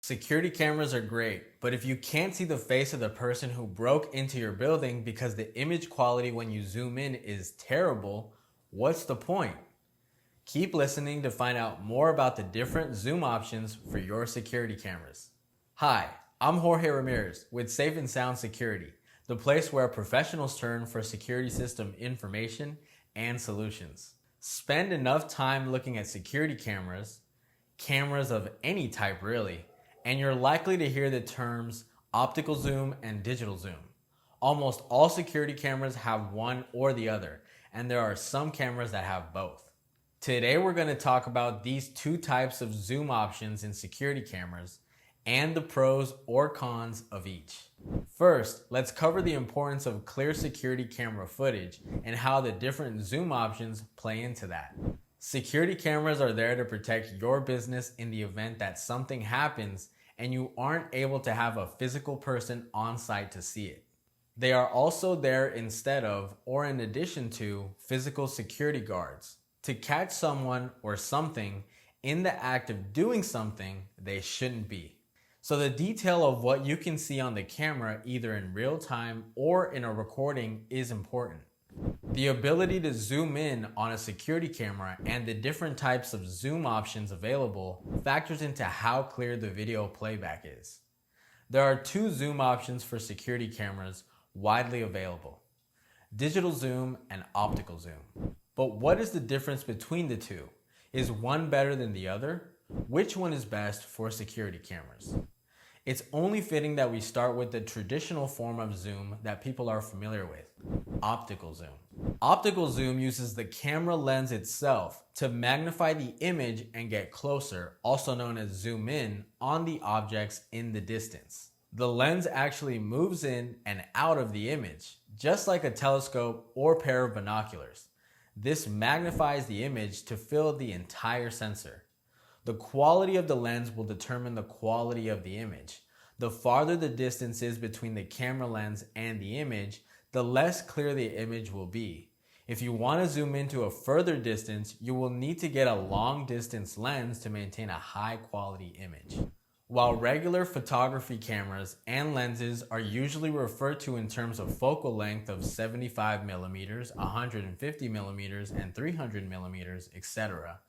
Security cameras are great, but if you can't see the face of the person who broke into your building because the image quality when you zoom in is terrible, what's the point? Keep listening to find out more about the different zoom options for your security cameras. Hi, I'm Jorge Ramirez with Safe and Sound Security, the place where professionals turn for security system information and solutions. Spend enough time looking at security cameras of any type really, and you're likely to hear the terms optical zoom and digital zoom. Almost all security cameras have one or the other, and there are some cameras that have both. Today we're going to talk about these two types of zoom options in security cameras and the pros or cons of each. First, let's cover the importance of clear security camera footage and how the different zoom options play into that. Security cameras are there to protect your business in the event that something happens and you aren't able to have a physical person on site to see it. They are also there instead of or in addition to physical security guards to catch someone or something in the act of doing something they shouldn't be. So the detail of what you can see on the camera either in real time or in a recording is important. The ability to zoom in on a security camera and the different types of zoom options available factors into how clear the video playback is. There are two zoom options for security cameras widely available: digital zoom and optical zoom. But what is the difference between the two? Is one better than the other? Which one is best for security cameras? It's only fitting that we start with the traditional form of zoom that people are familiar with: optical zoom. Optical zoom uses the camera lens itself to magnify the image and get closer, also known as zoom in, on the objects in the distance. The lens actually moves in and out of the image, just like a telescope or pair of binoculars. This magnifies the image to fill the entire sensor. The quality of the lens will determine the quality of the image. The farther the distance is between the camera lens and the image, the less clear the image will be. If you want to zoom into a further distance, you will need to get a long distance lens to maintain a high quality image. While regular photography cameras and lenses are usually referred to in terms of focal length of 75 millimeters, 150 millimeters, and 300 millimeters, etc.,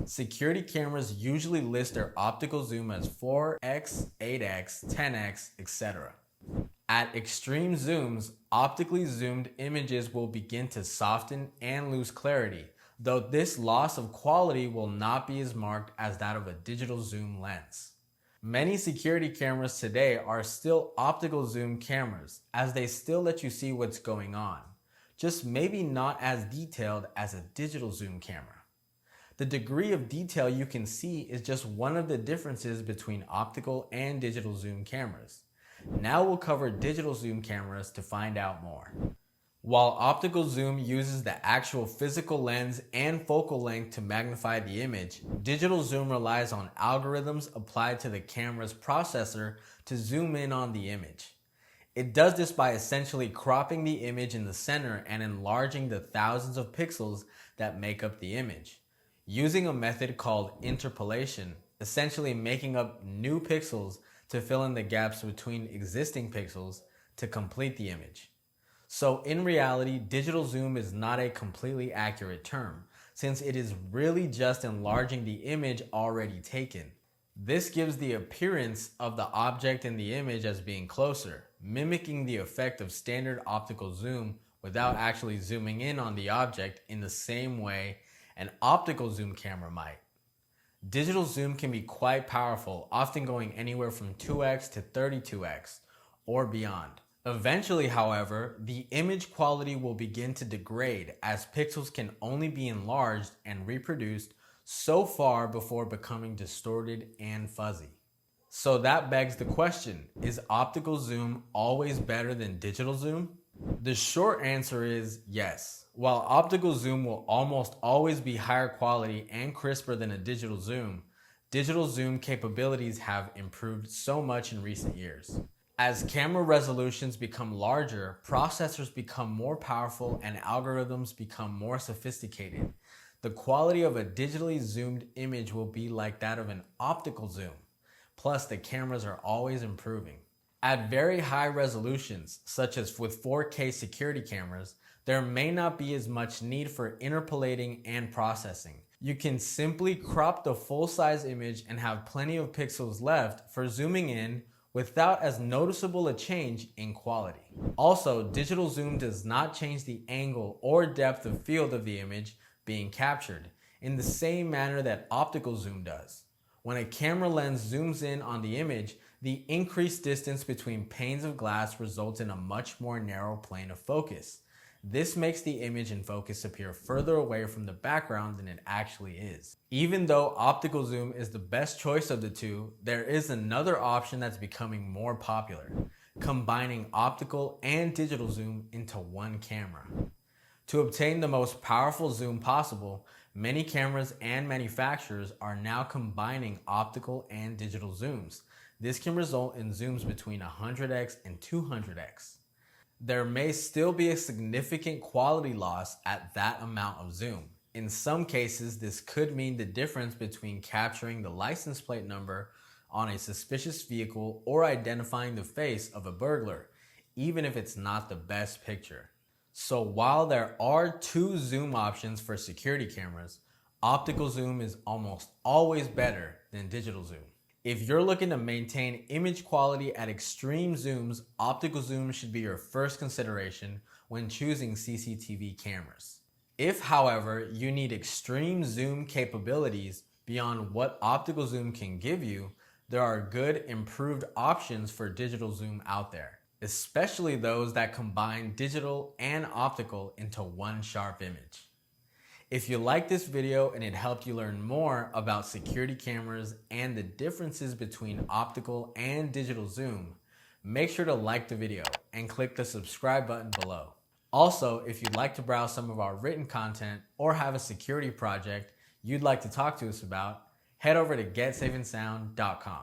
security cameras usually list their optical zoom as 4x, 8x, 10x, etc. At extreme zooms, optically zoomed images will begin to soften and lose clarity, though this loss of quality will not be as marked as that of a digital zoom lens. Many security cameras today are still optical zoom cameras, as they still let you see what's going on, just maybe not as detailed as a digital zoom camera. The degree of detail you can see is just one of the differences between optical and digital zoom cameras. Now we'll cover digital zoom cameras to find out more. While optical zoom uses the actual physical lens and focal length to magnify the image, digital zoom relies on algorithms applied to the camera's processor to zoom in on the image. It does this by essentially cropping the image in the center and enlarging the thousands of pixels that make up the image, using a method called interpolation, essentially making up new pixels to fill in the gaps between existing pixels to complete the image. So in reality, digital zoom is not a completely accurate term, since it is really just enlarging the image already taken. This gives the appearance of the object in the image as being closer, mimicking the effect of standard optical zoom without actually zooming in on the object in the same way an optical zoom camera might. Digital zoom can be quite powerful, often going anywhere from 2x to 32x or beyond. Eventually, however, the image quality will begin to degrade as pixels can only be enlarged and reproduced so far before becoming distorted and fuzzy. So that begs the question, is optical zoom always better than digital zoom? The short answer is yes. While optical zoom will almost always be higher quality and crisper than a digital zoom capabilities have improved so much in recent years. As camera resolutions become larger, processors become more powerful, and algorithms become more sophisticated, the quality of a digitally zoomed image will be like that of an optical zoom. Plus, the cameras are always improving. At very high resolutions, such as with 4K security cameras, there may not be as much need for interpolating and processing. You can simply crop the full-size image and have plenty of pixels left for zooming in without as noticeable a change in quality. Also, digital zoom does not change the angle or depth of field of the image being captured in the same manner that optical zoom does. When a camera lens zooms in on the image, the increased distance between panes of glass results in a much more narrow plane of focus. This makes the image in focus appear further away from the background than it actually is. Even though optical zoom is the best choice of the two, there is another option that's becoming more popular: combining optical and digital zoom into one camera. To obtain the most powerful zoom possible, many cameras and manufacturers are now combining optical and digital zooms. This can result in zooms between 100x and 200x. There may still be a significant quality loss at that amount of zoom. In some cases, this could mean the difference between capturing the license plate number on a suspicious vehicle or identifying the face of a burglar, even if it's not the best picture. So while there are two zoom options for security cameras, optical zoom is almost always better than digital zoom. If you're looking to maintain image quality at extreme zooms, optical zoom should be your first consideration when choosing CCTV cameras. If, however, you need extreme zoom capabilities beyond what optical zoom can give you, there are good improved options for digital zoom out there, especially those that combine digital and optical into one sharp image. If you liked this video and it helped you learn more about security cameras and the differences between optical and digital zoom, make sure to like the video and click the subscribe button below. Also, if you'd like to browse some of our written content or have a security project you'd like to talk to us about, head over to getsafeandsound.com.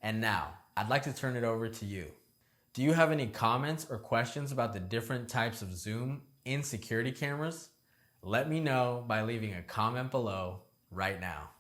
And now, I'd like to turn it over to you. Do you have any comments or questions about the different types of zoom in security cameras? Let me know by leaving a comment below right now.